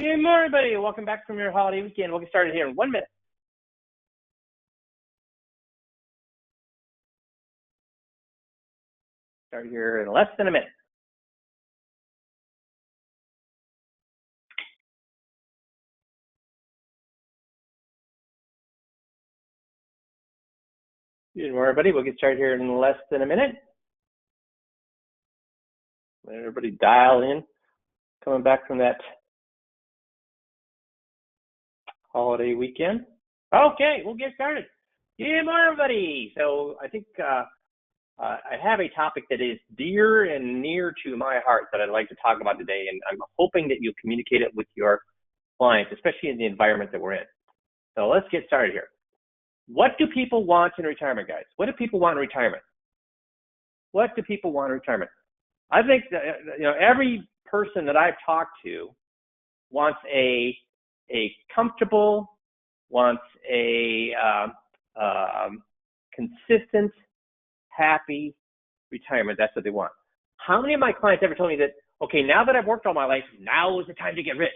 Good morning, everybody. Welcome back from your holiday weekend. We'll get started here in 1 minute. Start here in less than a minute. Good morning, everybody. We'll get started here in less than a minute. Let everybody dial in. Coming back from that holiday weekend. Okay, we'll get started. Good morning, everybody. So I think I have a topic that is dear and near to my heart that I'd like to talk about today, and I'm hoping that you'll communicate it with your clients, especially in the environment that we're in. So let's get started here. What do people want in retirement, guys? What do people want in retirement? What do people want in retirement? I think that, every person that I've talked to wants a comfortable, wants a consistent, happy retirement. That's what they want. How many of my clients ever told me that, okay, now that I've worked all my life, now is the time to get rich.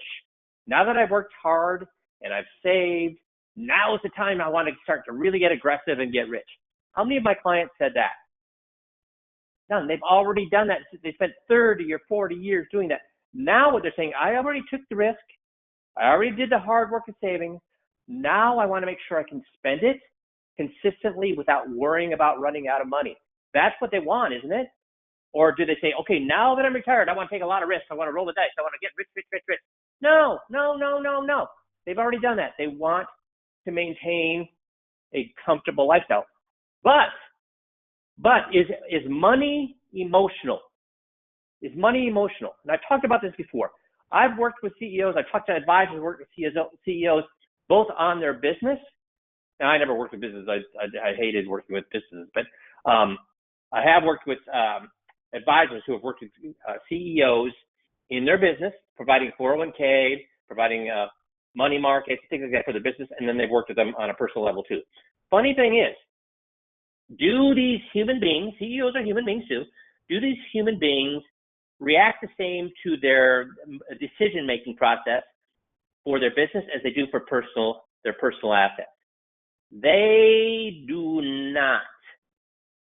Now that I've worked hard and I've saved, now is the time I want to start to really get aggressive and get rich. How many of my clients said that? None. They've already done that. They spent 30 or 40 years doing that. Now what they're saying, I already took the risk. I already did the hard work of saving. Now I want to make sure I can spend it consistently without worrying about running out of money. That's what they want, isn't it? Or do they say, okay, now that I'm retired, I want to take a lot of risks. I want to roll the dice. I want to get rich, rich, rich, rich. No. They've already done that. They want to maintain a comfortable lifestyle. But is money emotional? Is money emotional? And I've talked about this before. I've worked with CEOs. I've talked to advisors, worked with CEOs, both on their business. Now, I never worked with business. I hated working with businesses. But I have worked with advisors who have worked with CEOs in their business, providing 401k, providing money markets, things like that for the business, and then they've worked with them on a personal level too. Funny thing is, do these human beings, CEOs are human beings too, do these human beings react the same to their decision-making process for their business as they do for their personal assets? They do not.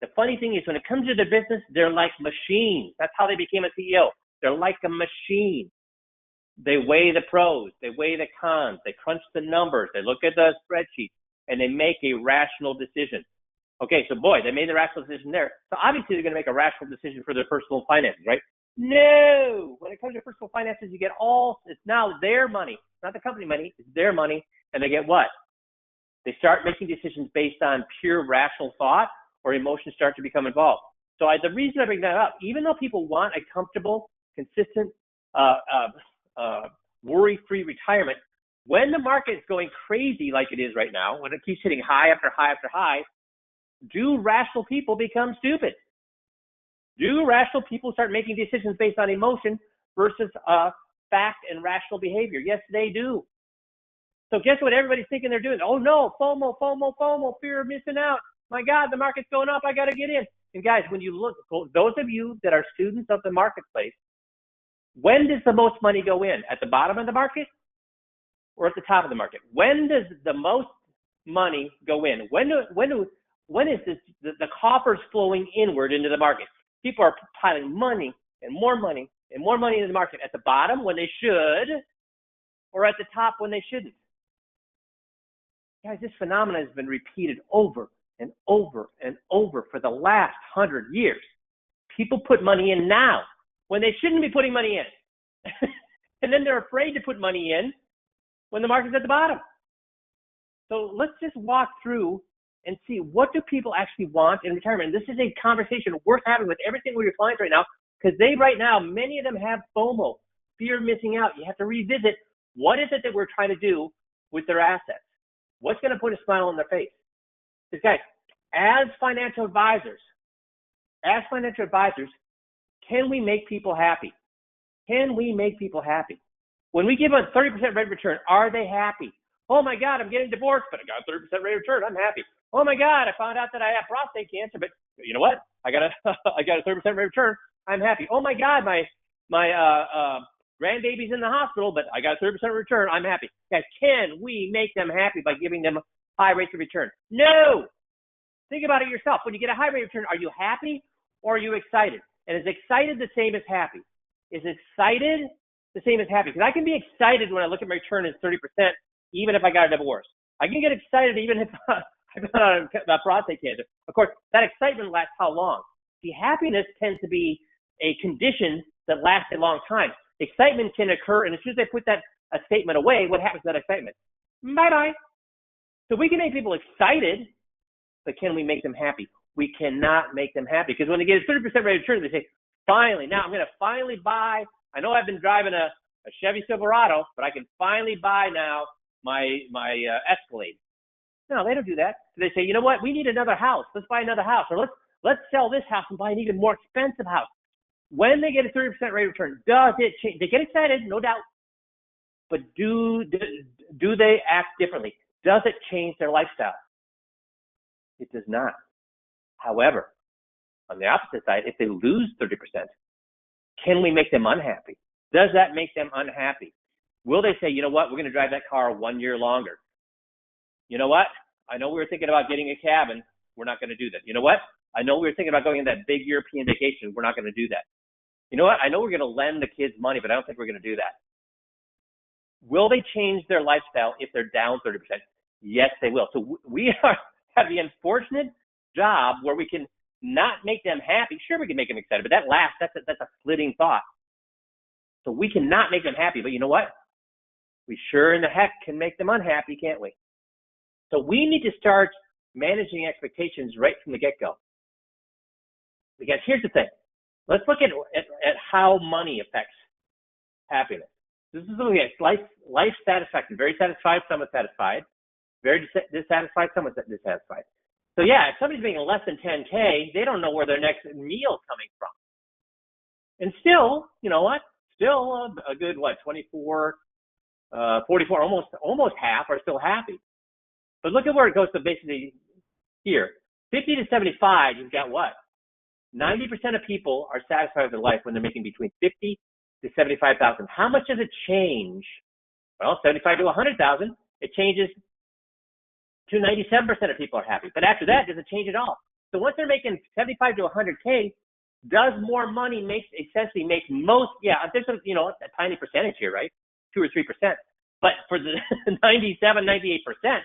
The funny thing is, when it comes to their business, they're like machines. That's how they became a CEO. They're like a machine. They weigh the pros, they weigh the cons, they crunch the numbers, they look at the spreadsheet, and they make a rational decision. Okay, so boy, they made the rational decision there. So obviously they're going to make a rational decision for their personal finances, right? No! When it comes to personal finances, you get it's now their money, not the company money, it's their money, and they get what? They start making decisions based on pure rational thought, or emotions start to become involved. So the reason I bring that up, even though people want a comfortable, consistent, worry-free retirement, when the market is going crazy like it is right now, when it keeps hitting high after high after high, do rational people become stupid? Do rational people start making decisions based on emotion versus fact and rational behavior? Yes, they do. So guess what everybody's thinking they're doing? Oh no, FOMO, fear of missing out. My God, the market's going up, I got to get in. And guys, when you look, those of you that are students of the marketplace, when does the most money go in? At the bottom of the market or at the top of the market? When does the most money go in? When is the coffers flowing inward into the market? People are piling money and more money and more money into the market at the bottom when they should, or at the top when they shouldn't. Guys, this phenomenon has been repeated over and over and over for the last 100 years. People put money in now when they shouldn't be putting money in. And then they're afraid to put money in when the market's at the bottom. So let's just walk through and see, what do people actually want in retirement? And this is a conversation worth having with every single one of your clients right now, because many of them have FOMO, fear of missing out. You have to revisit, what is it that we're trying to do with their assets? What's going to put a smile on their face? Because guys, as financial advisors, can we make people happy? Can we make people happy? When we give a 30% rate of return, are they happy? Oh my God, I'm getting divorced, but I got a 30% rate of return, I'm happy. Oh my God, I found out that I have prostate cancer, but you know what? I got a 30% rate of return, I'm happy. Oh my God, my grandbaby's in the hospital, but I got a 30% return. I'm happy. Guys, can we make them happy by giving them high rates of return? No. Think about it yourself. When you get a high rate of return, are you happy or are you excited? And is excited the same as happy? Is excited the same as happy? Because I can be excited when I look at my return as 30%, even if I got a divorce. I can get excited even if I got prostate cancer. Of course, that excitement lasts how long? See, happiness tends to be a condition that lasts a long time. Excitement can occur, and as soon as I put that a statement away, what happens to that excitement? Bye-bye. So we can make people excited, but can we make them happy? We cannot make them happy, because when they get a 30% rate of return, they say, finally, now I'm going to finally buy. I know I've been driving a Chevy Silverado, but I can finally buy now my Escalade. No, they don't do that. So they say, you know what? We need another house. Let's buy another house, or let's sell this house and buy an even more expensive house. When they get a 30% rate of return, does it change? They get excited, no doubt, but do they act differently? Does it change their lifestyle? It does not. However, on the opposite side, if they lose 30%, can we make them unhappy? Does that make them unhappy? Will they say, you know what, we're going to drive that car 1 year longer? You know what? I know we were thinking about getting a cabin. We're not going to do that. You know what? I know we were thinking about going on that big European vacation. We're not going to do that. You know what? I know we're going to lend the kids money, but I don't think we're going to do that. Will they change their lifestyle if they're down 30%? Yes, they will. So we have the unfortunate job where we can not make them happy. Sure, we can make them excited, but that's a flitting thought. So we cannot make them happy, but you know what? We sure in the heck can make them unhappy, can't we? So we need to start managing expectations right from the get-go. Because here's the thing. Let's look at how money affects happiness. This is looking at life satisfaction. Very satisfied, somewhat satisfied. Very dissatisfied, somewhat dissatisfied. So yeah, if somebody's making less than 10K, they don't know where their next meal's coming from. And still, you know what? Still a good, 24, 44, almost half are still happy. But look at where it goes to basically here. 50 to 75, you've got what? 90% of people are satisfied with their life when they're making between 50 to 75,000. How much does it change? Well, 75 to 100,000, it changes to 97% of people are happy. But after that, it doesn't change at all. So once they're making 75 to 100K, does more money essentially make most? Yeah, there's a tiny percentage here, right? 2 or 3%. But for the 97, 98%,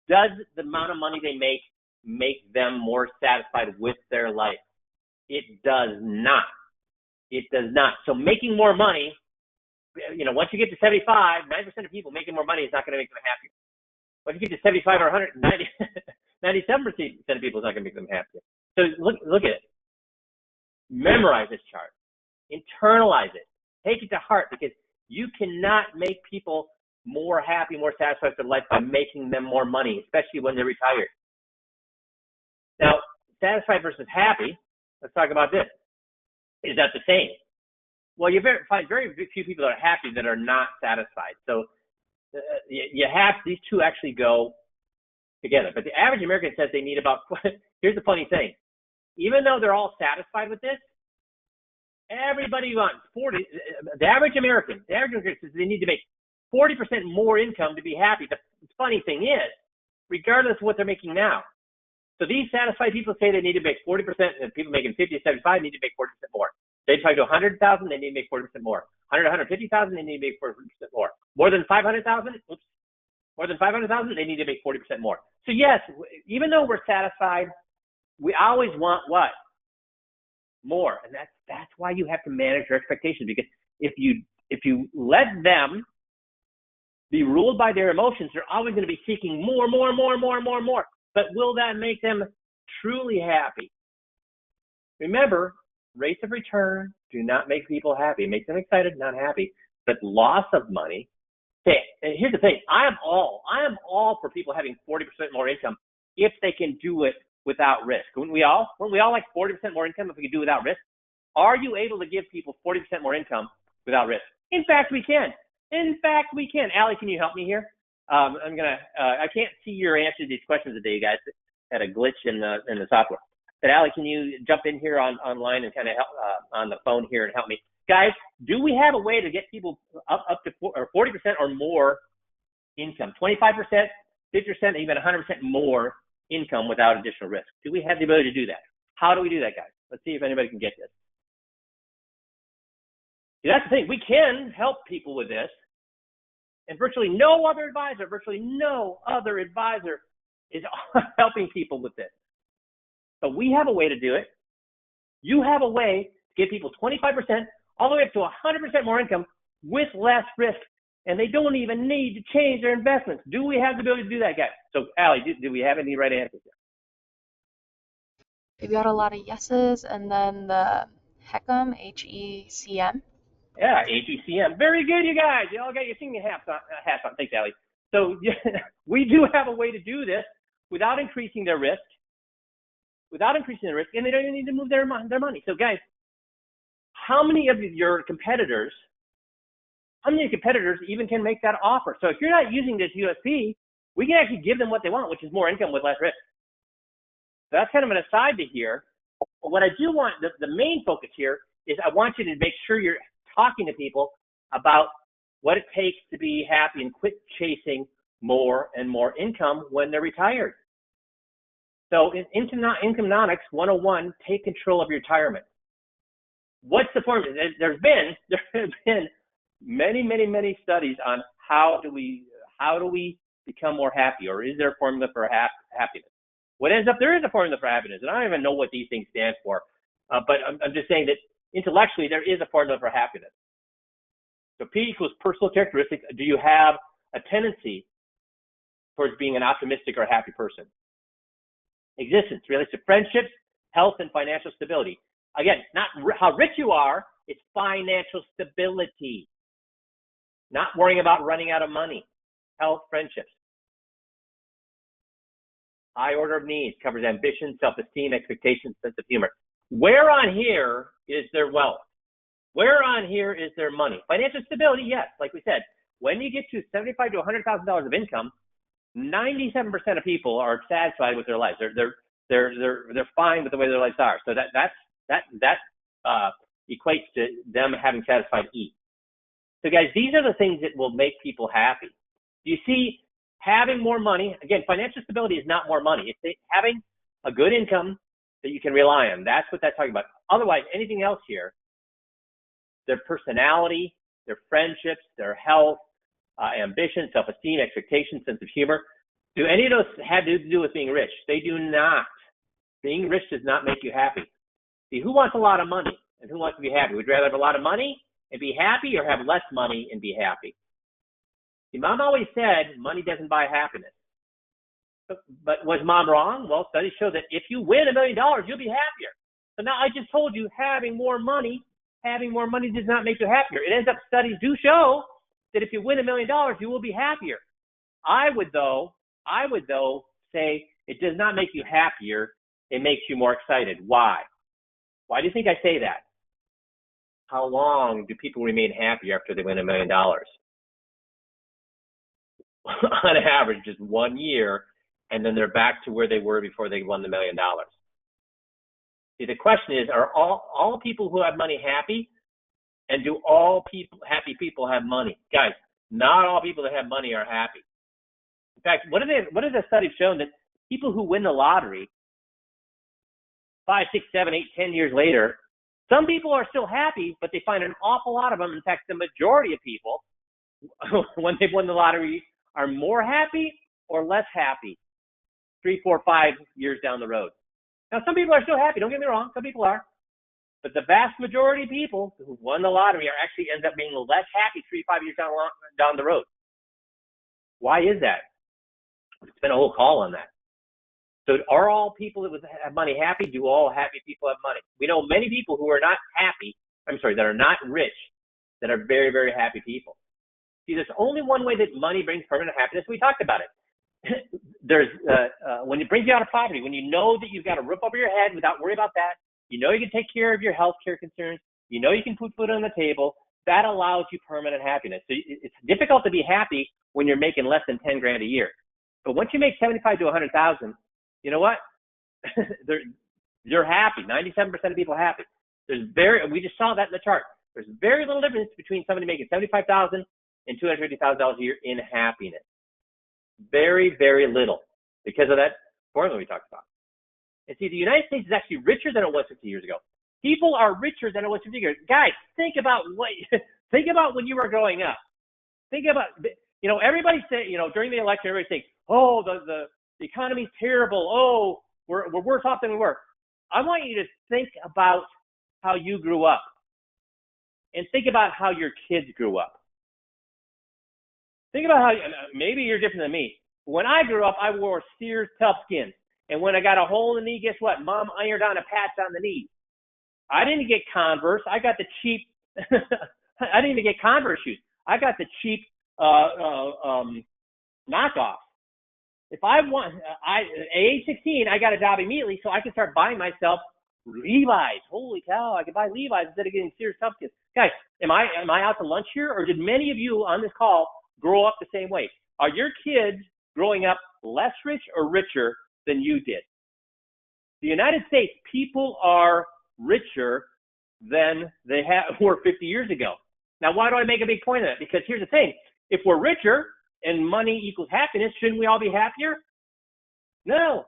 does the amount of money they make them more satisfied with their life? It does not. It does not. So making more money, once you get to 75, 9% of people making more money is not going to make them happier. Once you get to 75 or 100, 97% of people is not going to make them happier. So look at it. Memorize this chart. Internalize it. Take it to heart, because you cannot make people more happy, more satisfied with their life by making them more money, especially when they're retired. Now, satisfied versus happy, let's talk about this. Is that the same? Well, you find very few people that are happy that are not satisfied. So you have these two actually go together. But the average American says they need about, here's the funny thing. Even though they're all satisfied with this, everybody wants 40, the average American says they need to make 40% more income to be happy. The funny thing is, regardless of what they're making now. So these satisfied people say they need to make 40%, and people making 50 to 75 need to make 40% more. They try to 100,000, they need to make 40% more. 100 to 150,000, they need to make 40% more. More than 500,000, they need to make 40% more. So yes, even though we're satisfied, we always want what? More. And that's why you have to manage your expectations, because if you let them be ruled by their emotions, they're always going to be seeking more. But will that make them truly happy? Remember, rates of return do not make people happy. It makes them excited, not happy. But loss of money. Okay, and here's the thing. I am all for people having 40% more income if they can do it without risk. Wouldn't we all like 40% more income if we could do it without risk? Are you able to give people 40% more income without risk? In fact, we can. Allie, can you help me here? I can't see your answer to these questions today, guys. Had a glitch in the software. But Allie, can you jump in here online and kind of help on the phone here and help me? Guys, do we have a way to get people up to 40% or more income, 25%, 50%, even 100% more income without additional risk? Do we have the ability to do that? How do we do that, guys? Let's see if anybody can get this. See, that's the thing. We can help people with this, and virtually no other advisor is helping people with this. But we have a way to do it. You have a way to give people 25% all the way up to 100% more income with less risk, and they don't even need to change their investments. Do we have the ability to do that, guys? So, Allie, do we have any right answers there? We've got a lot of yeses, and then the HECM, HECM. Yeah, HECM. Very good, you guys. You all got your singing hats on. Thanks, Allie. So we do have a way to do this without increasing their risk, and they don't even need to move their money. So, guys, how many of your competitors even can make that offer? So if you're not using this USP, we can actually give them what they want, which is more income with less risk. So that's kind of an aside to here. But what I do want, the main focus here is I want you to make sure you're talking to people about what it takes to be happy and quit chasing more and more income when they're retired. So in Incomenomics 101, take control of your retirement. What's the formula? There have been many studies on how do we become more happy, or is there a formula for happiness? What ends up, there is a formula for happiness, and I don't even know what these things stand for, but I'm just saying that intellectually there is a formula for happiness. So P equals personal characteristics. Do you have a tendency towards being an optimistic or happy person? Existence relates to friendships, health, and financial stability. Again, not how rich you are, it's financial stability. Not worrying about running out of money. Health, friendships. High order of needs covers ambition, self-esteem, expectations, sense of humor. Where on here is their wealth? Where on here is their money? Financial stability, yes, like we said. When you get to $75,000 to $100,000 of income, 97% of people are satisfied with their lives. They're fine with the way their lives are. So that equates to them having satisfied ease. So guys, these are the things that will make people happy. You see, having more money, again, financial stability is not more money. It's having a good income that you can rely on. That's what that's talking about. Otherwise, anything else here, their personality, their friendships, their health, ambition, self-esteem, expectation, sense of humor, do any of those have to do with being rich? They do not. Being rich does not make you happy. See, who wants a lot of money and who wants to be happy? Would you rather have a lot of money and be happy, or have less money and be happy? See, Mom always said money doesn't buy happiness. But was Mom wrong? Well, studies show that if you win $1 million, you'll be happier. So now I just told you having more money does not make you happier. It ends up, studies do show that if you win $1 million, you will be happier. I would though say it does not make you happier. It makes you more excited. Why? Why do you think I say that? How long do people remain happy after they win $1 million? On average, just 1 year, and then they're back to where they were before they won the $1 million. See, the question is, are all people who have money happy? And do all happy people have money? Guys, not all people that have money are happy. In fact, what has the study shown? That people who win the lottery 5, 6, 7, 8, 10 years later, some people are still happy, but they find an awful lot of them. In fact, the majority of people, when they've won the lottery, are more happy or less happy 3, 4, 5 years down the road. Now, some people are still happy. Don't get me wrong. Some people are. But the vast majority of people who won the lottery are actually end up being less happy 3, 5 years down the road. Why is that? It's been a whole call on that. So are all people that have money happy? Do all happy people have money? We know many people who are not happy, that are not rich, that are very, very happy people. See, there's only one way that money brings permanent happiness. We talked about it. There's when it brings you out of poverty, when you know that you've got a roof over your head without worry about that, you know you can take care of your health care concerns, you know you can put food on the table, that allows you permanent happiness. So it's difficult to be happy when you're making less than 10 grand a year. But once you make 75 to 100,000, you know what? You're happy. 97% of people are happy. We just saw that in the chart. There's very little difference between somebody making $75,000 and $250,000 a year in happiness. Very, very little, because of that formula we talked about. And see, the United States is actually richer than it was 50 years ago. People are richer than it was 50 years ago. Guys, think about when you were growing up. Think about, everybody say, during the election, everybody saying, oh, the economy's terrible. Oh, we're worse off than we were. I want you to think about how you grew up, and think about how your kids grew up. Think about how, maybe you're different than me. When I grew up, I wore Sears Toughskins. And when I got a hole in the knee, guess what? Mom ironed on a patch on the knee. I didn't get Converse. I got the cheap, I didn't even get Converse shoes. I got the cheap knockoff. If I want, at age 16, I got a job immediately so I could start buying myself Levi's. Holy cow, I could buy Levi's instead of getting Sears Toughskins. Guys, am I out to lunch here, or did many of you on this call grow up the same way? Are your kids growing up less rich or richer than you did? The United States, people are richer than they were 50 years ago. Now, why do I make a big point of that? Because here's the thing. If we're richer and money equals happiness, shouldn't we all be happier? No.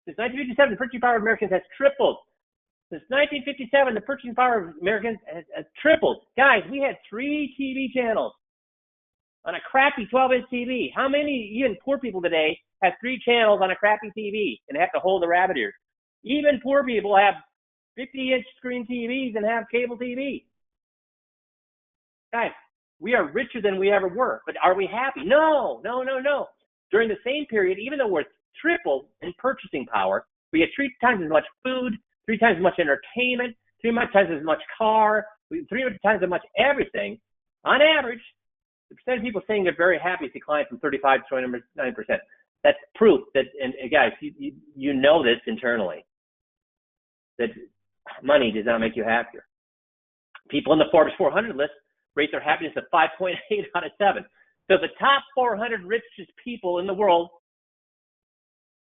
Since 1957, the purchasing power of Americans has tripled. Since 1957, the purchasing power of Americans has tripled. Guys, we had 3 TV channels on a crappy 12-inch TV. How many, even poor people today, have 3 channels on a crappy TV and have to hold the rabbit ears? Even poor people have 50-inch screen TVs and have cable TV. Guys, we are richer than we ever were, but are we happy? No. During the same period, even though we're tripled in purchasing power, we get 3 times as much food, 3 times as much entertainment, 3 times as much car, 3 times as much everything. On average, the percentage of people saying they're very happy has declined from 35 to 29%. That's proof that, and guys, you know this internally, that money does not make you happier. People in the Forbes 400 list rate their happiness at 5.8 out of 7. So the top 400 richest people in the world,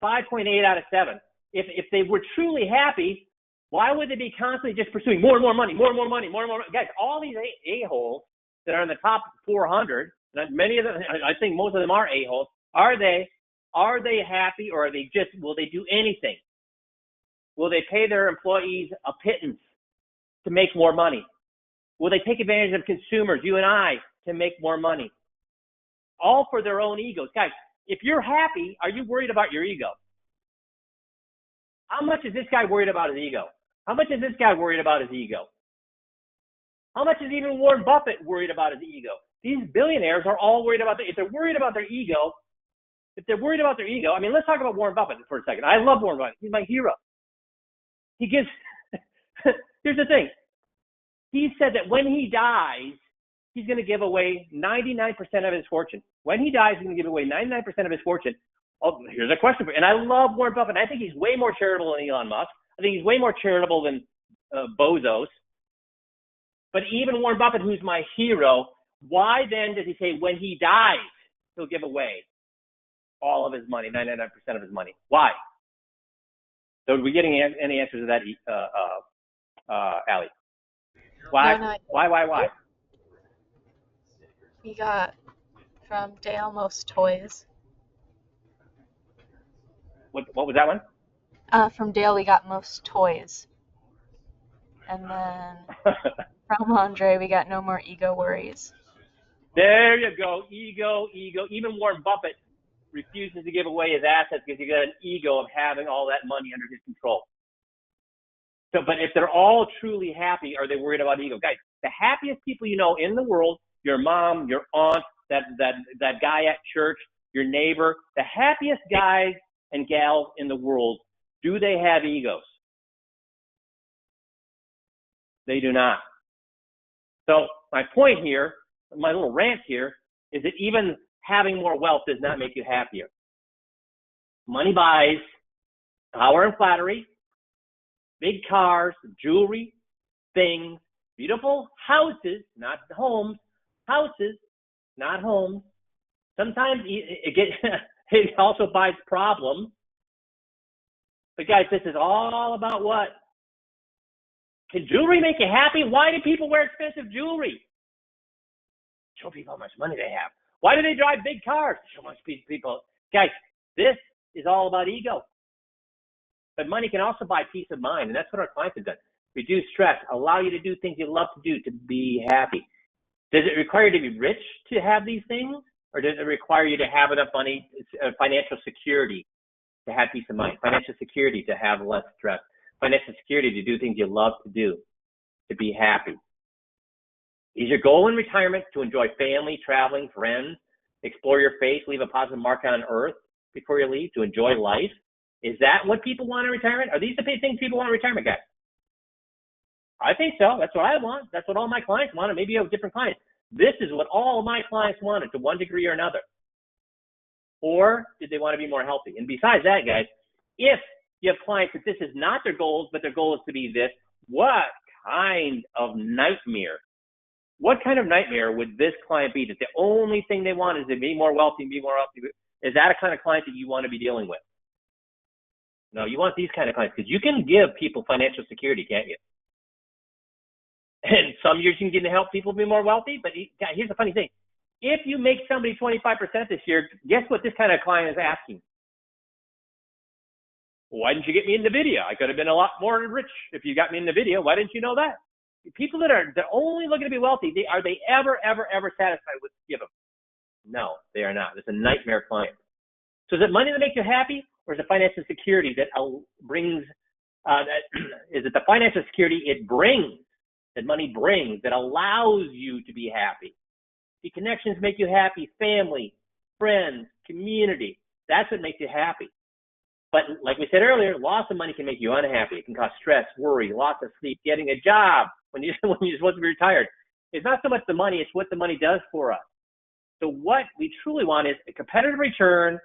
5.8 out of 7. If they were truly happy, why would they be constantly just pursuing more and more money, more and more money, more and more money? Guys, all these a-holes that are in the top 400, many of them, I think most of them are a-holes. Are they happy, or will they do anything? Will they pay their employees a pittance to make more money? Will they take advantage of consumers, you and I, to make more money? All for their own egos. Guys, if you're happy, are you worried about your ego? How much is this guy worried about his ego? How much is this guy worried about his ego? How much is even Warren Buffett worried about his ego? These billionaires are all worried about if they're worried about their ego, I mean, let's talk about Warren Buffett for a second. I love Warren Buffett. He's my hero. He gives, here's the thing. He said that when he dies, he's going to give away 99% of his fortune. When he dies, he's going to give away 99% of his fortune. Oh, here's a question for you. And I love Warren Buffett. I think he's way more charitable than Elon Musk. I think he's way more charitable than Bezos. But even Warren Buffett, who's my hero, why then does he say when he dies, he'll give away all of his money, 99% of his money? Why? So are we getting any answers to that, Allie? Why? No. Why? We got from Dale most toys. What was that one? From Dale we got most toys. And then from Andre we got no more ego worries. There you go. Ego. Even Warren Buffett refuses to give away his assets because he got an ego of having all that money under his control. So, but if they're all truly happy, are they worried about ego? Guys, the happiest people you know in the world, your mom, your aunt, that guy at church, your neighbor, the happiest guys and gals in the world, do they have egos? They do not. So my point here, my little rant here, is that even having more wealth does not make you happier. Money buys power and flattery, big cars, jewelry, things, beautiful houses, not homes, houses, not homes. Sometimes it also buys problems. But guys, this is all about what? Can jewelry make you happy? Why do people wear expensive jewelry? Show people how much money they have. Why do they drive big cars? Show how much people. Guys, this is all about ego. But money can also buy peace of mind, and that's what our clients have done. Reduce stress, allow you to do things you love to do to be happy. Does it require you to be rich to have these things? Or does it require you to have enough money, financial security to have peace of mind, financial security to have less stress, financial security to do things you love to do, to be happy? Is your goal in retirement to enjoy family, traveling, friends, explore your faith, leave a positive mark on earth before you leave, to enjoy life? Is that what people want in retirement? Are these the things people want in retirement, guys? I think so. That's what I want. That's what all my clients want. Maybe you have different clients. This is what all my clients wanted to one degree or another. Or did they want to be more healthy? And besides that, guys, if you have clients that this is not their goals, but their goal is to be this, what kind of nightmare? What kind of nightmare would this client be, that the only thing they want is to be more wealthy and be more wealthy? Is that a kind of client that you want to be dealing with? No, you want these kind of clients, because you can give people financial security, can't you? And some years you can help people be more wealthy, but here's the funny thing. If you make somebody 25% this year, guess what this kind of client is asking? Why didn't you get me in the video? I could have been a lot more rich if you got me in the video. Why didn't you know that? People that are only looking to be wealthy, are they ever satisfied with give them? No, they are not. It's a nightmare client. So is it money that makes you happy, or is it financial security that brings, is it the financial security it brings, that money brings, that allows you to be happy? The connections make you happy, family, friends, community. That's what makes you happy. But like we said earlier, loss of money can make you unhappy. It can cause stress, worry, loss of sleep, getting a job when you're supposed to be retired. It's not so much the money, it's what the money does for us. So what we truly want is a competitive return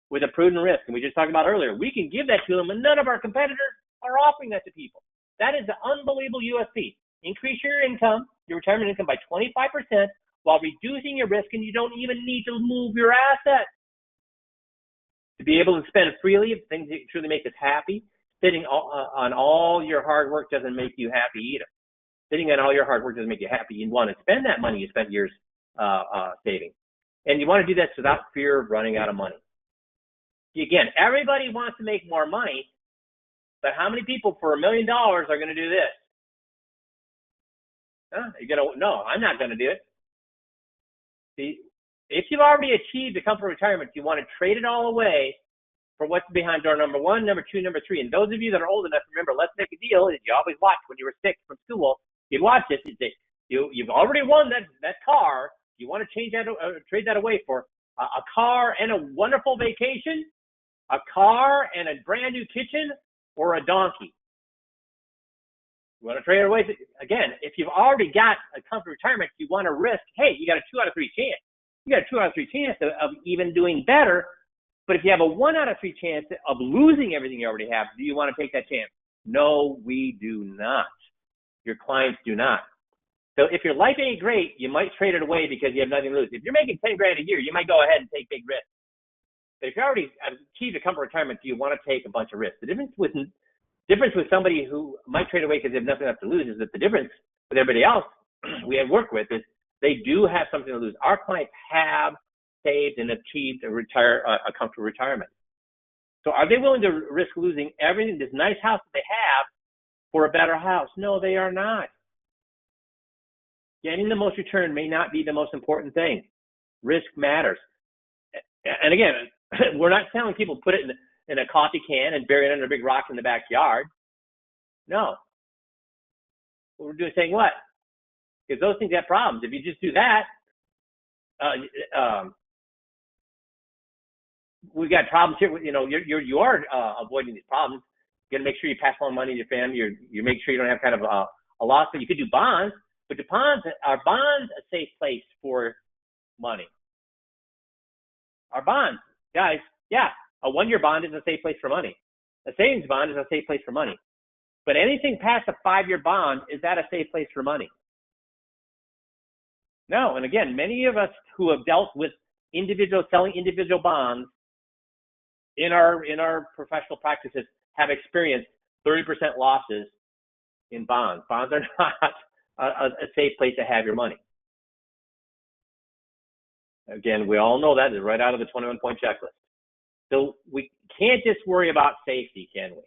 with a prudent risk. And we just talked about earlier, we can give that to them, and none of our competitors are offering that to people. That is the unbelievable USP. Increase your income, your retirement income, by 25% while reducing your risk, and you don't even need to move your assets. To be able to spend freely of things that truly make us happy, sitting on all your hard work doesn't make you happy either. Sitting on all your hard work doesn't make you happy. You want to spend that money you spent years saving. And you want to do that without fear of running out of money. Again, everybody wants to make more money, but how many people for $1 million are going to do this? No, I'm not going to do it. See, if you've already achieved the comfort of retirement, you want to trade it all away for what's behind door number 1, number 2, number 3. And those of you that are old enough to remember, Let's Make a Deal, that you always watched when you were sick from school, you'd watch this. You've already won that car. You want to trade that away for a car and a wonderful vacation, a car and a brand new kitchen, or a donkey. You want to trade it away. Again, if you've already got a comfort retirement, you want to risk, hey, you got a 2 out of 3 chance. You got a 2 out of 3 chance of even doing better. But if you have a 1 out of 3 chance of losing everything you already have, do you want to take that chance? No, we do not. Your clients do not. So if your life ain't great, you might trade it away because you have nothing to lose. If you're making $10 grand a year, you might go ahead and take big risks. But if you already achieved a comfort retirement, do you want to take a bunch of risks? The difference with somebody who might trade away because they have nothing left to lose is that the difference with everybody else we have worked with is they do have something to lose. Our clients have saved and achieved a comfortable retirement. So are they willing to risk losing everything, this nice house that they have, for a better house? No, they are not. Getting the most return may not be the most important thing. Risk matters. And again, we're not telling people put it in a coffee can and bury it under a big rock in the backyard. No. We're doing saying what? Because those things have problems. If you just do that, we've got problems here. You are avoiding these problems. You got to make sure you pass along money to your family. You make sure you don't have kind of a loss. But you could do bonds. But are bonds a safe place for money? Our bonds, guys, yeah, a 1-year bond is a safe place for money. A savings bond is a safe place for money. But anything past a 5-year bond, is that a safe place for money? No. And again, many of us who have dealt with selling individual bonds in our professional practices have experienced 30% losses in bonds. Bonds are not a safe place to have your money. Again, we all know that is right out of the 21-point checklist. So we can't just worry about safety, can we?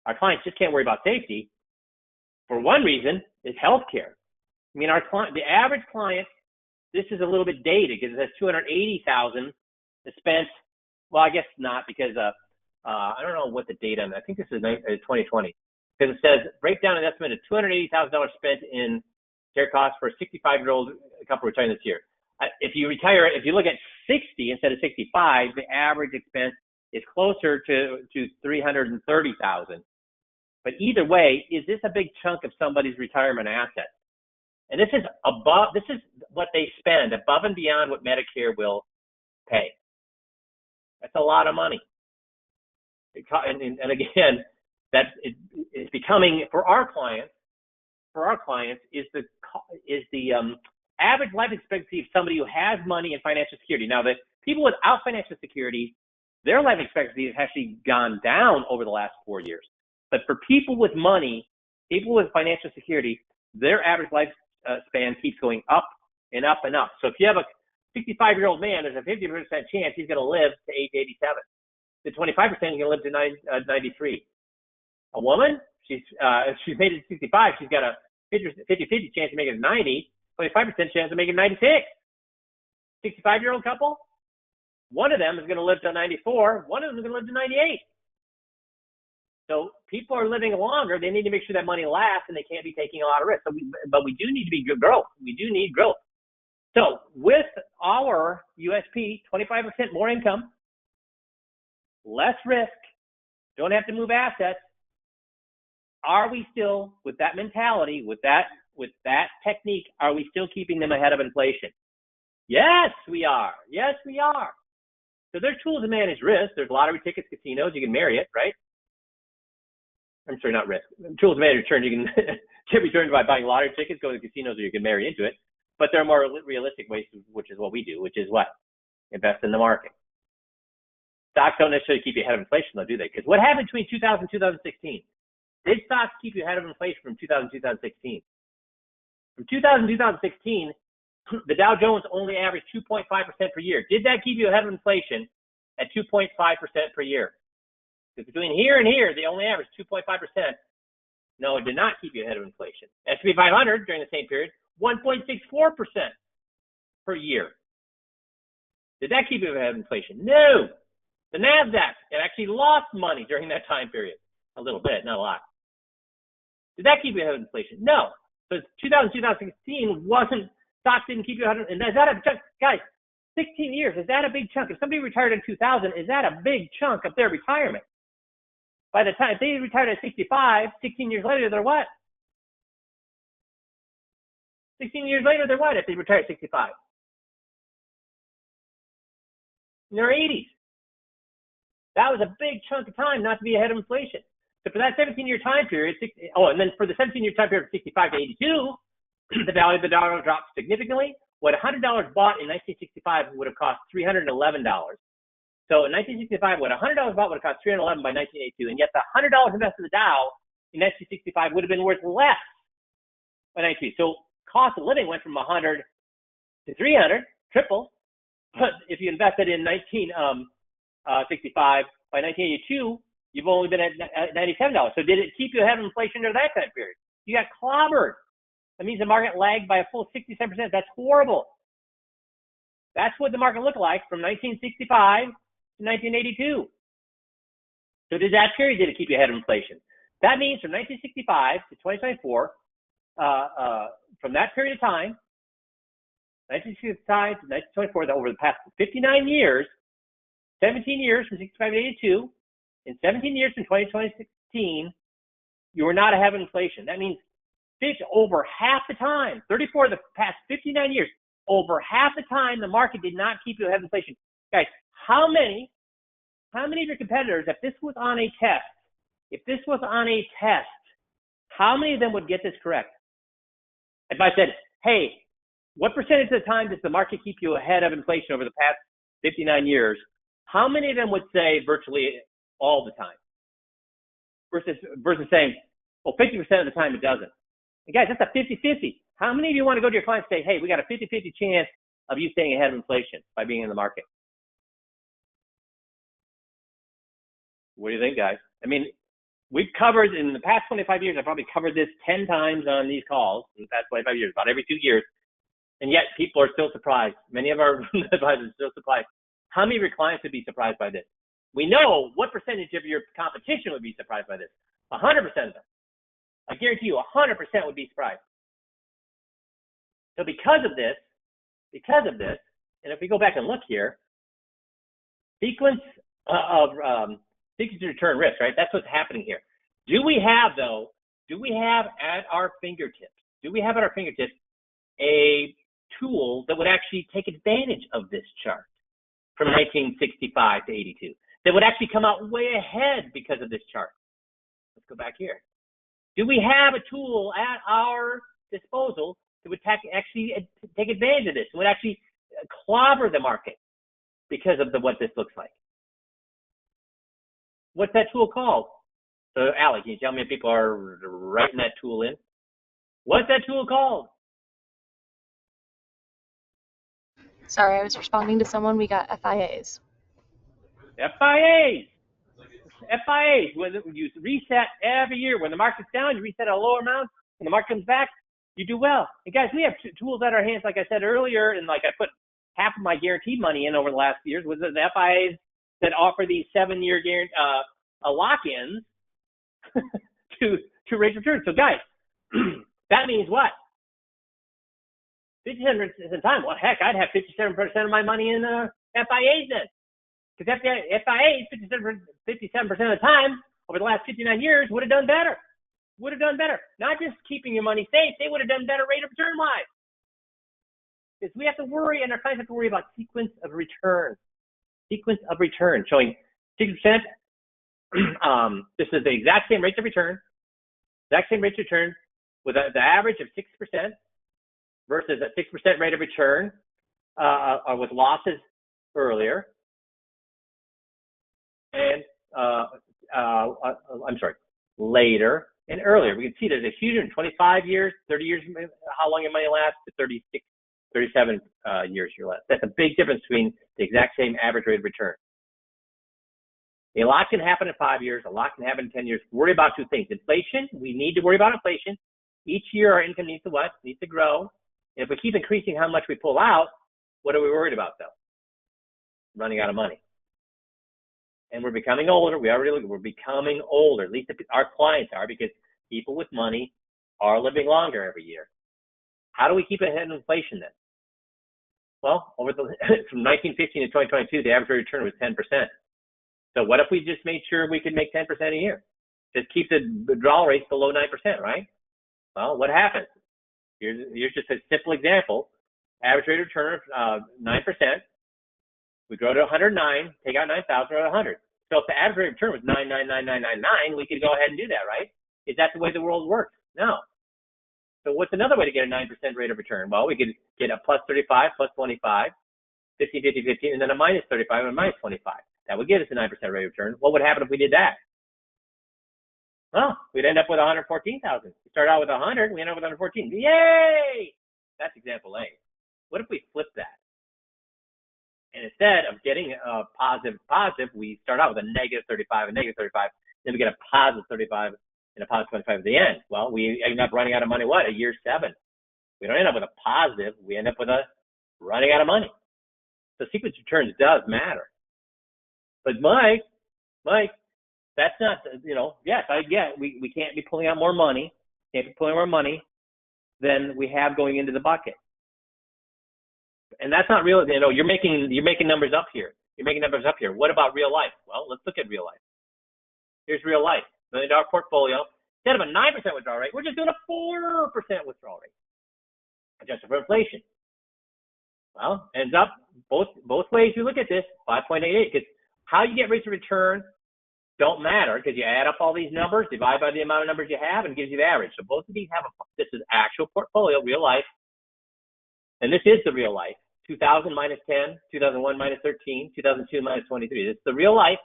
Our clients just can't worry about safety. For one reason is healthcare. I mean, the average client, this is a little bit dated because it says $280,000 is spent. Well, I guess not, because I don't know what the date on. I think this is 2020, because it says break down an estimate of $280,000 spent in care costs for a 65-year-old couple retiring this year. If you look at 60 instead of 65, the average expense is closer to $330,000. But either way, is this a big chunk of somebody's retirement asset? And this is what they spend above and beyond what Medicare will pay. That's a lot of money. And again, it's becoming for our clients is the average life expectancy of somebody who has money and financial security. Now, the people without financial security, their life expectancy has actually gone down over the last 4 years. But for people with money, people with financial security, their average life span keeps going up and up and up. So if you have a 65-year-old man, there's a 50% chance he's going to live to age 87. The 25% is going to live to 93. A woman, she's made it to 65, she's got a 50-50 chance of making it 90, 25% chance of making it 96. 65-year-old couple, one of them is going to live to 94, one of them is going to live to 98. So people are living longer. They need to make sure that money lasts, and they can't be taking a lot of risk. But we do need to be good growth. We do need growth. So with our USP, 25% more income, less risk, don't have to move assets. Are we still, with that mentality, with that technique, are we still keeping them ahead of inflation? Yes, we are. Yes, we are. So there's tools to manage risk. There's lottery tickets, casinos. You can Marriott, right? I'm sorry, not risk. Tools to manage return. You can get returned by buying lottery tickets, go to casinos, or you can marry into it. But there are more realistic ways, which is what we do, which is what? Invest in the market. Stocks don't necessarily keep you ahead of inflation, though, do they? Because what happened between 2000 and 2016? Did stocks keep you ahead of inflation from 2000 to 2016? From 2000 to 2016, the Dow Jones only averaged 2.5% per year. Did that keep you ahead of inflation at 2.5% per year? Because between here and here, they only averaged 2.5%. No, it did not keep you ahead of inflation. S&P 500 during the same period, 1.64% per year. Did that keep you ahead of inflation? No. The NASDAQ, it actually lost money during that time period. A little bit, not a lot. Did that keep you ahead of inflation? No. So 2000, 2016 stocks didn't keep you ahead of, and is that a chunk? Guys, 16 years, is that a big chunk? If somebody retired in 2000, is that a big chunk of their retirement? By the time, if they retired at 65, 16 years later, they're what? 16 years later, they're what if they retire at 65? In their 80s. That was a big chunk of time not to be ahead of inflation. So for that 17-year time period, and then for the 17-year time period from 65 to 82, the value of the dollar dropped significantly. What $100 bought in 1965 would have cost $311. So in 1965, what $100 bought would have cost $311 by 1982, and yet the $100 invested in the Dow in 1965 would have been worth less by 1982. So cost of living went from 100 to 300, triple. But if you invested in 1965, by 1982, you've only been at $97. So did it keep you ahead of inflation during that time period? You got clobbered. That means the market lagged by a full 67%. That's horrible. That's what the market looked like from 1965 to 1982. So did that period, did it keep you ahead of inflation? That means from 1965 to 2024, from that period of time, 1965 to 1924, over the past 59 years, 17 years from 65 to 82, and 17 years from 2016, you were not ahead of inflation. That means over half the time, 34 of the past 59 years, over half the time, the market did not keep you ahead of inflation. Guys, how many of your competitors, if this was on a test, how many of them would get this correct? If I said, hey, what percentage of the time does the market keep you ahead of inflation over the past 59 years? How many of them would say virtually all the time? Versus saying, Well, 50% of the time it doesn't. And guys, that's a 50-50. How many of you want to go to your clients and say, hey, we got a 50-50 chance of you staying ahead of inflation by being in the market? What do you think, guys? I mean, we've covered, in the past 25 years, I've probably covered this 10 times on these calls in the past 25 years, about every 2 years. And yet people are still surprised. Many of our advisors are still surprised. How many of your clients would be surprised by this? We know what percentage of your competition would be surprised by this. 100% of them. I guarantee you 100% would be surprised. So because of this, and if we go back and look here, sequence of return risk, right? That's what's happening here. Do we have at our fingertips a tool that would actually take advantage of this chart from 1965 to 82, that would actually come out way ahead because of this chart? Let's go back here. Do we have a tool at our disposal that would actually take advantage of this, would actually clobber the market because of what this looks like? What's that tool called? So, Alec, can you tell me if people are writing that tool in? What's that tool called? Sorry, I was responding to someone. We got FIAs. FIAs, when you reset every year. When the market's down, you reset at a lower amount. When the market comes back, you do well. And guys, we have tools at our hands, like I said earlier, and like I put half of my guaranteed money in over the last few years was the FIAs that offer these 7-year lock-ins to rate return. So guys, that means what? 57% of the time. Well, heck, I'd have 57% of my money in FIAs then. Because FIAs, 57% of the time over the last 59 years would have done better. Not just keeping your money safe, they would have done better rate of return wise. Because we have to worry, and our clients have to worry about sequence of return, showing 60%. This is the exact same rate of return, with the average of 6% versus a 6% rate of return with losses earlier. And later and earlier. We can see there's a huge in 25 years, 30 years, how long your money lasts, to 36, 37 years your last. That's a big difference between the exact same average rate of return. A lot can happen in 5 years, a lot can happen in 10 years. Worry about two things. Inflation, we need to worry about inflation. Each year our income needs to what? Needs to grow. And if we keep increasing how much we pull out, what are we worried about though? Running out of money. And we're becoming older. We're becoming older. At least our clients are, because people with money are living longer every year. How do we keep ahead of inflation then? Well, from 1915 to 2022, the average rate of return was 10%. So what if we just made sure we could make 10% a year? Just keep the withdrawal rates below 9%, right? Well, what happens? Here's just a simple example. Average rate of return of 9%. We grow to 109, take out 9,000, we're at 100. So if the average rate of return was 9,99999, we could go ahead and do that, right? Is that the way the world works? No. So what's another way to get a 9% rate of return? Well, we could get a plus 35, plus 25, 15, 15, 15, and then a minus 35 and a minus 25. That would get us a 9% rate of return. What would happen if we did that? Well, we'd end up with 114,000. We start out with 100, we end up with 114. Yay! That's example A. What if we flip that? And instead of getting a positive, we start out with a negative 35, then we get a positive 35 and a positive 25 at the end. Well, we end up running out of money, what, at year 7. We don't end up with a positive, we end up with a running out of money. So sequence returns does matter. But Mike, that's not, yes, I get we can't be pulling out more money, than we have going into the bucket. And that's not real. You're making numbers up here. What about real life? Well, let's look at real life. Here's real life. $1 million portfolio. Instead of a 9% withdrawal rate, we're just doing a 4% withdrawal rate, adjusted for inflation. Well, ends up both ways you look at this, 5.88. Because how you get rates of return don't matter, because you add up all these numbers, divide by the amount of numbers you have, and it gives you the average. So both of these this is actual portfolio, real life. And this is the real life. 2000 minus 10, 2001 minus 13, 2002 minus 23. This is the real life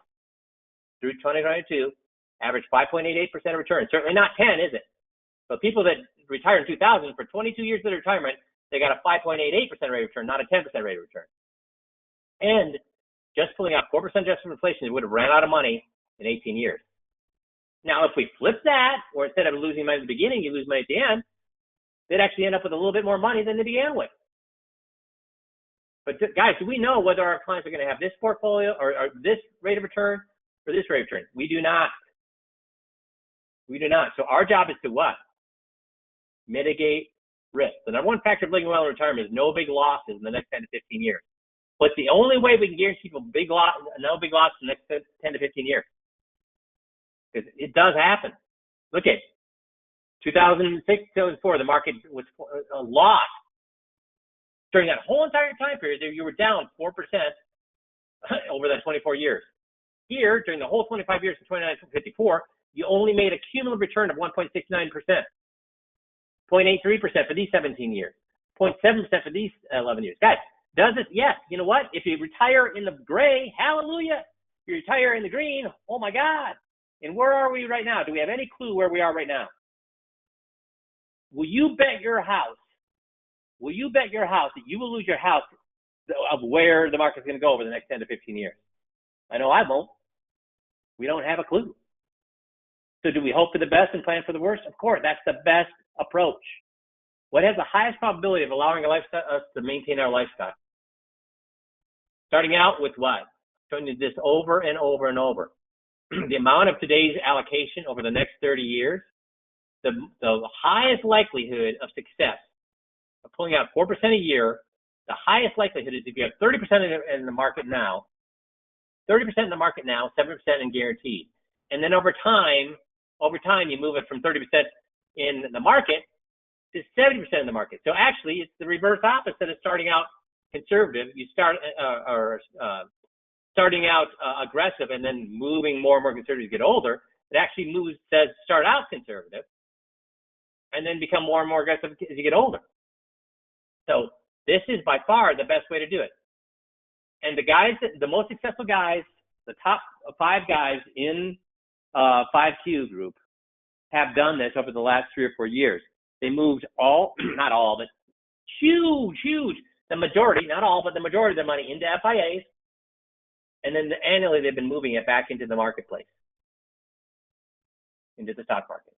through 2022 average 5.88% return. Certainly not 10, is it? So people that retired in 2000, for 22 years of their retirement, they got a 5.88% rate of return, not a 10% rate of return. And just pulling out 4% just from inflation, they would have ran out of money in 18 years. Now, if we flip that, or instead of losing money at the beginning, you lose money at the end, they'd actually end up with a little bit more money than they began with. But guys, do we know whether our clients are going to have this portfolio or this rate of return or this rate of return? We do not. We do not. So our job is to what? Mitigate risk. The number one factor of living well in retirement is no big losses in the next 10 to 15 years. But the only way we can guarantee people no big losses in the next 10 to 15 years. Because it does happen. Look at 2006, 2004, the market was a loss. During that whole entire time period, you were down 4% over that 24 years. Here, during the whole 25 years from 29 to 54, you only made a cumulative return of 1.69%, 0.83% for these 17 years, 0.7% for these 11 years. Guys, does it? Yes. You know what? If you retire in the gray, hallelujah. If you retire in the green, oh my God. And where are we right now? Do we have any clue where we are right now? Will you bet your house? Will you bet your house that you will lose your house of where the market's going to go over the next 10 to 15 years? I know I won't. We don't have a clue. So do we hope for the best and plan for the worst? Of course, that's the best approach. What has the highest probability of allowing us to maintain our lifestyle? Starting out with what? Showing you this over and over and over. The amount of today's allocation over the next 30 years, the highest likelihood of success of pulling out 4% a year, the highest likelihood is if you have 30% in the market now, 30% in the market now, 7% in guaranteed. And then over time, you move it from 30% in the market to 70% in the market. So actually, it's the reverse opposite of starting out conservative. You start starting out aggressive and then moving more and more conservative as you get older. It actually says start out conservative and then become more and more aggressive as you get older. So this is by far the best way to do it. And the most successful guys, the top 5 guys in 5Q group have done this over the last 3 or 4 years. They moved not all, but huge, the majority, not all, but the majority of their money into FIAs. And then annually, they've been moving it back into the marketplace, into the stock market.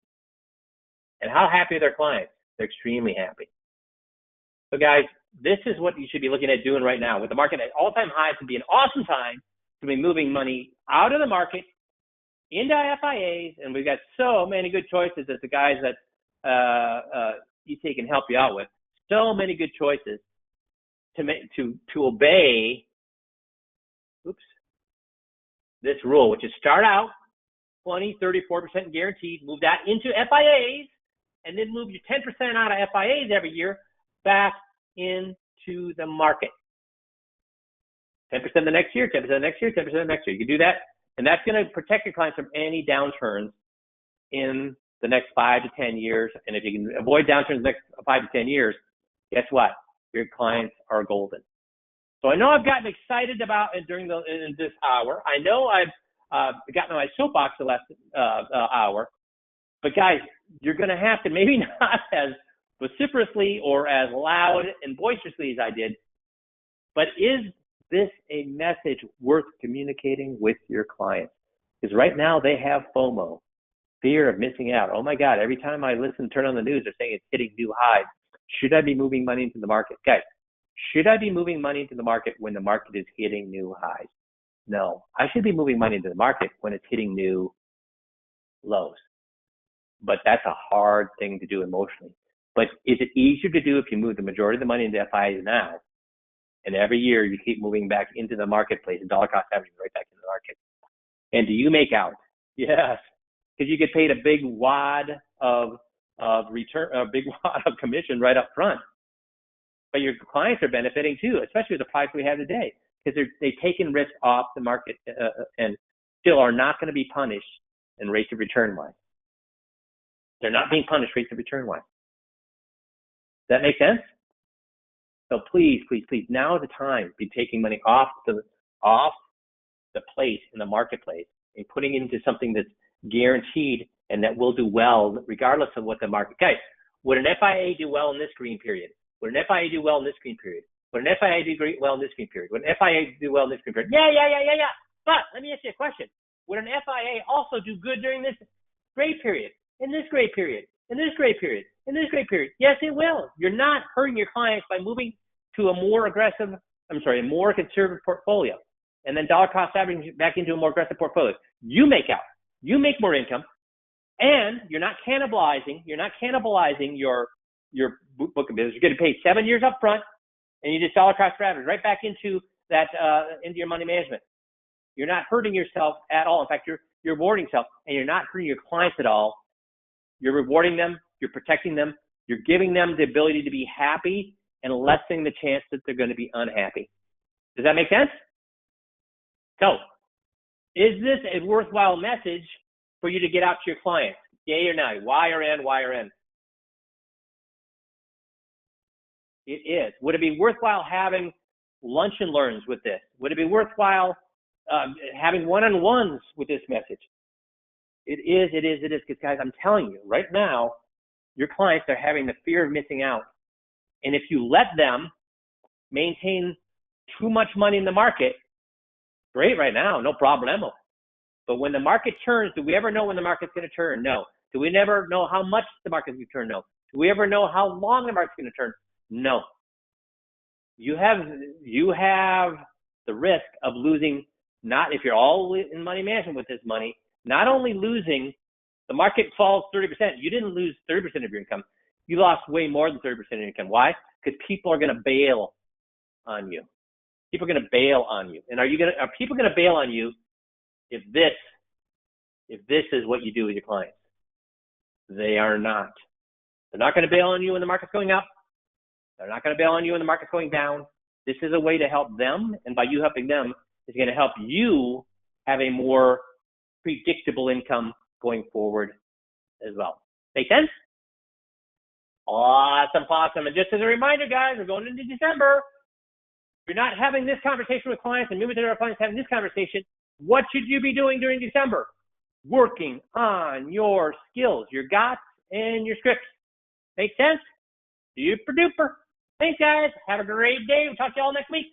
And how happy are their clients? They're extremely happy. So guys, this is what you should be looking at doing right now. With the market at all-time highs, would be an awesome time to be moving money out of the market into FIAs, and we've got so many good choices that the guys that ETA can help you out with. So many good choices to obey. This rule, which is start out 20, 30, 4% guaranteed, move that into FIAs, and then move your 10% out of FIAs every year back into the market. 10% the next year, 10% the next year, 10% the next year. You can do that, and that's going to protect your clients from any downturns in the next 5 to 10 years. And if you can avoid downturns in the next 5 to 10 years, guess what? Your clients are golden. So I know I've gotten excited about it in this hour. I know I've gotten on my soapbox the last hour. But guys, you're going to have to, maybe not as vociferously or as loud and boisterously as I did, but is this a message worth communicating with your clients? Because right now they have FOMO, fear of missing out. Oh my God, every time I turn on the news, they're saying it's hitting new highs. Should I be moving money into the market? Guys, should I be moving money into the market when the market is hitting new highs? No, I should be moving money into the market when it's hitting new lows. But that's a hard thing to do emotionally. But is it easier to do if you move the majority of the money into FIAs now, and every year you keep moving back into the marketplace and dollar cost averaging right back into the market? And do you make out? Yes, because you get paid a big wad of return, a big wad of commission right up front. But your clients are benefiting too, especially with the price we have today, because they've taken risk off the market and still are not going to be punished in rates of return wise. They're not being punished rates of return wise. Does that make sense? So please, now is the time to be taking money off the place in the marketplace and putting it into something that's guaranteed, and that we'll do well regardless of what the market. Guys, would an FIA do well in this green period? Would an FIA do well in this green period? Would an FIA do well in this green period? Would an FIA do well in this green period? Yeah. But let me ask you a question. Would an FIA also do good during this gray period, in this gray period, in this gray period, in this gray period? Yes, it will. You're not hurting your clients by moving to a more conservative portfolio, and then dollar cost averaging back into a more aggressive portfolio. You make out. You make more income, and you're not cannibalizing your book of business. You're getting paid 7 years up front, and you just dollar cost average right back into that into your money management. You're not hurting yourself at all. In fact, you're rewarding yourself, and you're not hurting your clients at all. You're rewarding them. You're protecting them. You're giving them the ability to be happy and lessening the chance that they're going to be unhappy. Does that make sense? So, is this a worthwhile message for you to get out to your clients? Yay or nay? Y or N? Y or N? It is. Would it be worthwhile having lunch and learns with this? Would it be worthwhile having one-on-ones with this message? It is. Because, guys, I'm telling you, right now, your clients are having the fear of missing out. And if you let them maintain too much money in the market, great right now, no problemo. But when the market turns, do we ever know when the market's going to turn? No. Do we never know how much the market's going to turn? No. Do we ever know how long the market's going to turn? No. You have the risk of losing, not if you're all in money management with this money, not only losing, the market falls 30%. You didn't lose 30% of your income. You lost way more than 30% of your income. Why? Because people are going to bail on you. People are going to bail on you. And are people going to bail on you if this is what you do with your clients? They are not. They're not going to bail on you when the market's going up. They're not going to bail on you when the market's going down. This is a way to help them, and by you helping them, it's going to help you have a more predictable income going forward as well. Make sense? Awesome. And just as a reminder, guys, we're going into December. If you're not having this conversation with clients, and maybe there are clients having this conversation, what should you be doing during December? Working on your skills, your GOTS, and your scripts. Make sense? Super duper. Thanks, guys. Have a great day. We'll talk to you all next week.